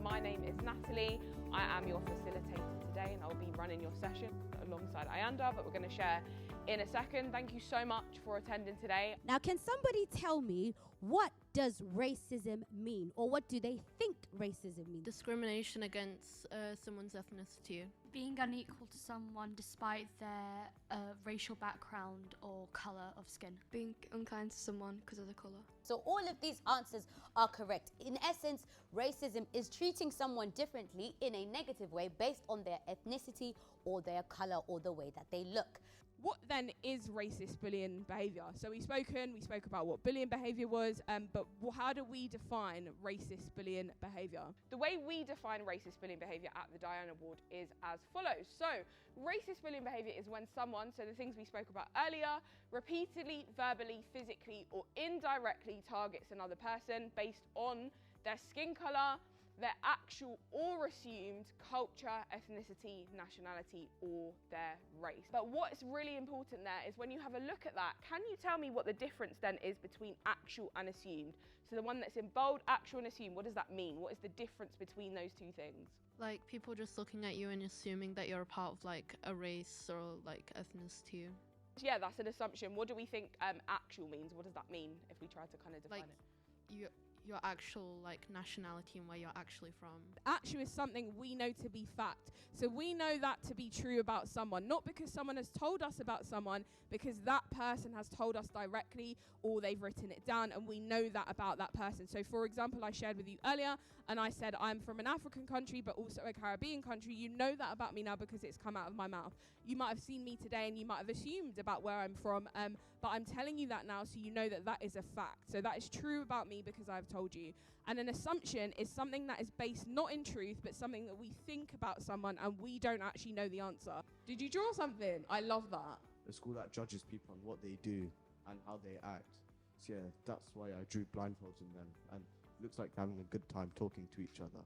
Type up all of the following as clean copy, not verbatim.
My name is Natalie. I am your facilitator today and I'll be running your session alongside Ayanda, but we're going to share in a second. Thank you so much for attending today. Now, can somebody tell me, what does racism mean, or what do they think racism means? Discrimination against someone's ethnicity. Being unequal to someone despite their racial background or colour of skin. Being unkind to someone because of the colour. So all of these answers are correct. In essence, racism is treating someone differently in a negative way based on their ethnicity or their colour or the way that they look. What then is racist bullying behaviour? So we spoke about what bullying behaviour was, but how do we define racist bullying behaviour? The way we define racist bullying behaviour at the Diana Award is as follows. So racist bullying behaviour is when someone, so the things we spoke about earlier, repeatedly, verbally, physically or indirectly targets another person based on their skin colour, their actual or assumed culture, ethnicity, nationality, or their race. But what's really important there is when you have a look at that, can you tell me what the difference then is between actual and assumed? So the one that's in bold, actual and assumed, what does that mean? What is the difference between those two things? Like people just looking at you and assuming that you're a part of like a race or like ethnicity. Yeah, that's an assumption. What do we think actual means? What does that mean if we try to kind of define it? Your actual like nationality and where you're actually from. Actual is something we know to be fact. So we know that to be true about someone, not because someone has told us about someone, because that person has told us directly or they've written it down and we know that about that person. So for example, I shared with you earlier and I said I'm from an African country but also a Caribbean country. You know that about me now because it's come out of my mouth. You might have seen me today and you might have assumed about where I'm from, but I'm telling you that now so you know that that is a fact. So that is true about me because I've told you. And an assumption is something that is based not in truth but something that we think about someone and we don't actually know the answer. Did you draw something? I love that. A school that judges people on what they do and how they act. So yeah, that's why I drew blindfolds in them, and it looks like they're having a good time talking to each other.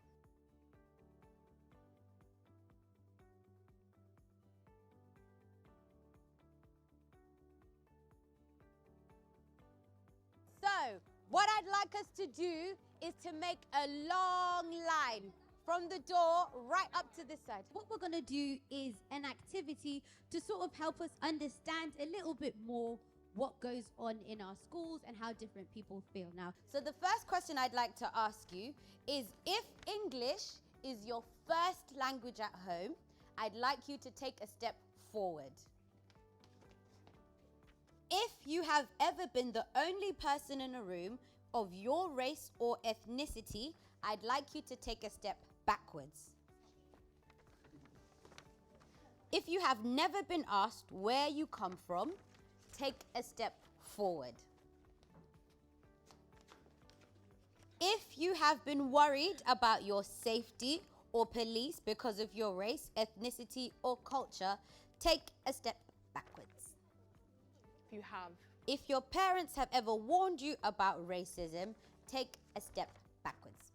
So what I'd like us to do is to make a long line from the door right up to this side. What we're going to do is an activity to sort of help us understand a little bit more what goes on in our schools and how different people feel. Now, so the first question I'd like to ask you is, if English is your first language at home, I'd like you to take a step forward. If you have ever been the only person in a room of your race or ethnicity, I'd like you to take a step backwards. If you have never been asked where you come from, take a step forward. If you have been worried about your safety or police because of your race, ethnicity, or culture, take a step backwards. If your parents have ever warned you about racism, take a step backwards.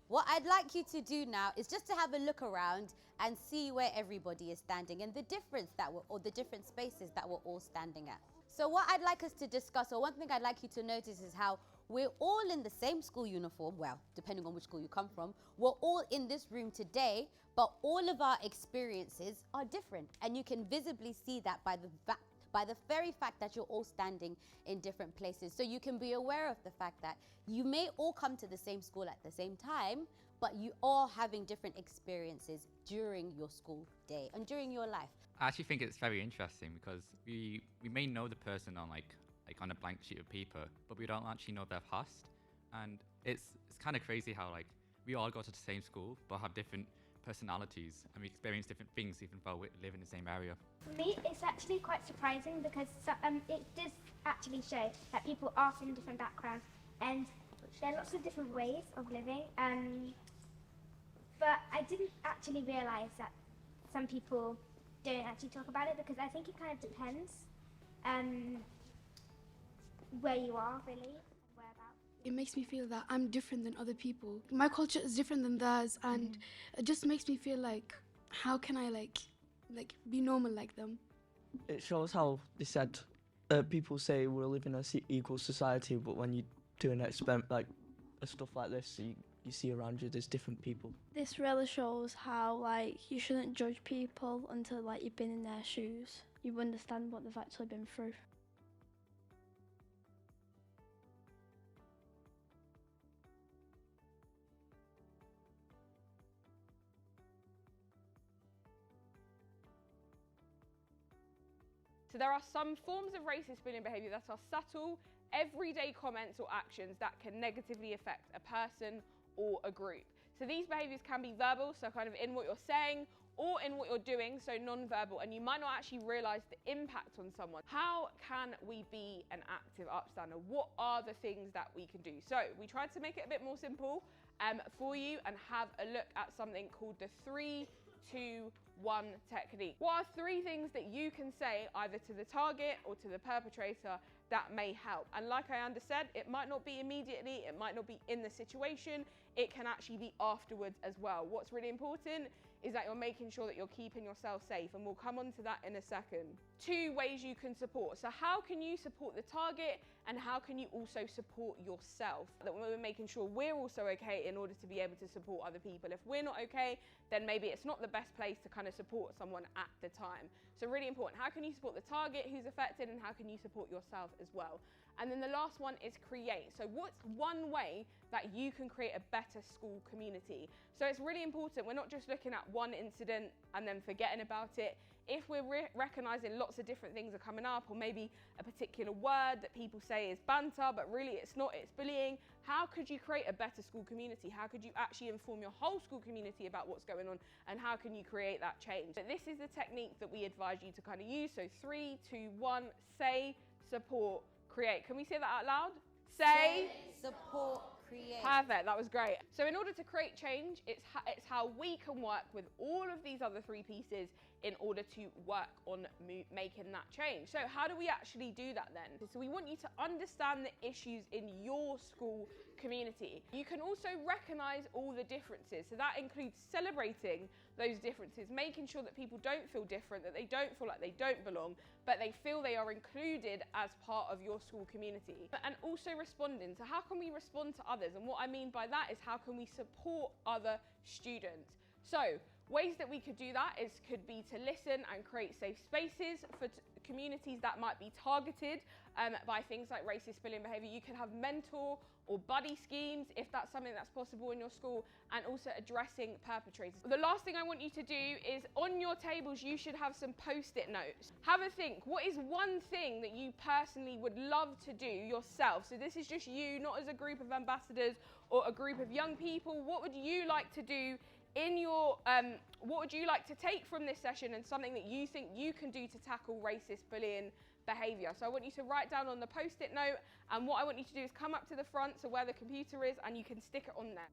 What I'd like you to do now is just to have a look around and see where everybody is standing and the difference or the different spaces that we're all standing at. So what I'd like us to discuss, or one thing I'd like you to notice, is how we're all in the same school uniform. Well, depending on which school you come from, we're all in this room today, but all of our experiences are different. And you can visibly see that by the very fact that you're all standing in different places. So you can be aware of the fact that you may all come to the same school at the same time, but you are having different experiences during your school day and during your life. I actually think it's very interesting because we may know the person on like on a blank sheet of paper, but we don't actually know their past. And it's kind of crazy how like we all go to the same school but have different personalities and we experience different things even though we live in the same area. For me, it's actually quite surprising because it does actually show that people are from different backgrounds and there are lots of different ways of living. But I didn't actually realise that some people don't actually talk about it because I think it kind of depends where you are, really, whereabouts. It makes me feel that I'm different than other people. My culture is different than theirs, and it just makes me feel like, how can I like be normal like them? It shows how they said people say we're living in an equal society, but when you do an experiment, like stuff like this, so you see around you there's different people. This really shows how you shouldn't judge people until you've been in their shoes. You understand what they've actually been through. So there are some forms of racist bullying behaviour that are subtle, everyday comments or actions that can negatively affect a person or a group. So these behaviours can be verbal, so kind of in what you're saying, or in what you're doing, so non-verbal, and you might not actually realise the impact on someone. How can we be an active upstander? What are the things that we can do? So we tried to make it a bit more simple for you and have a look at something called the 3, 2, 1 technique. What are 3 things that you can say either to the target or to the perpetrator that may help? And like I said, it might not be immediately, it might not be in the situation, it can actually be afterwards as well. What's really important is that you're making sure that you're keeping yourself safe, and we'll come on to that in a second. 2 ways you can support. So how can you support the target, and how can you also support yourself? That we're making sure we're also okay in order to be able to support other people. If we're not okay, then maybe it's not the best place to kind of support someone at the time. So really important, how can you support the target who's affected, and how can you support yourself as well? And then the last one is create. So what's one way that you can create a better school community? So it's really important, we're not just looking at one incident and then forgetting about it. If we're recognising lots of different things are coming up, or maybe a particular word that people say is banter, but really it's not, it's bullying, how could you create a better school community? How could you actually inform your whole school community about what's going on, and how can you create that change? So this is the technique that we advise you to kind of use. So 3, 2, 1, say, support, create. Can we say that out loud? Say, support, create. Perfect, that was great. So in order to create change, it's how we can work with all of these other 3 pieces in order to work on making that change. So how do we actually do that then? So we want you to understand the issues in your school community. You can also recognise all the differences. So that includes celebrating those differences, making sure that people don't feel different, that they don't feel like they don't belong, but they feel they are included as part of your school community. And also responding. So how can we respond to others? And what I mean by that is how can we support other students? So ways that we could do that could be to listen and create safe spaces for communities that might be targeted by things like racist bullying behaviour. You can have mentor or buddy schemes if that's something that's possible in your school, and also addressing perpetrators. The last thing I want you to do is on your tables you should have some post-it notes. Have a think, what is one thing that you personally would love to do yourself? So this is just you, not as a group of ambassadors or a group of young people. What would you like to do in your, what would you like to take from this session, and something that you think you can do to tackle racist bullying behaviour? So I want you to write down on the post-it note, and what I want you to do is come up to the front, so where the computer is, and you can stick it on there.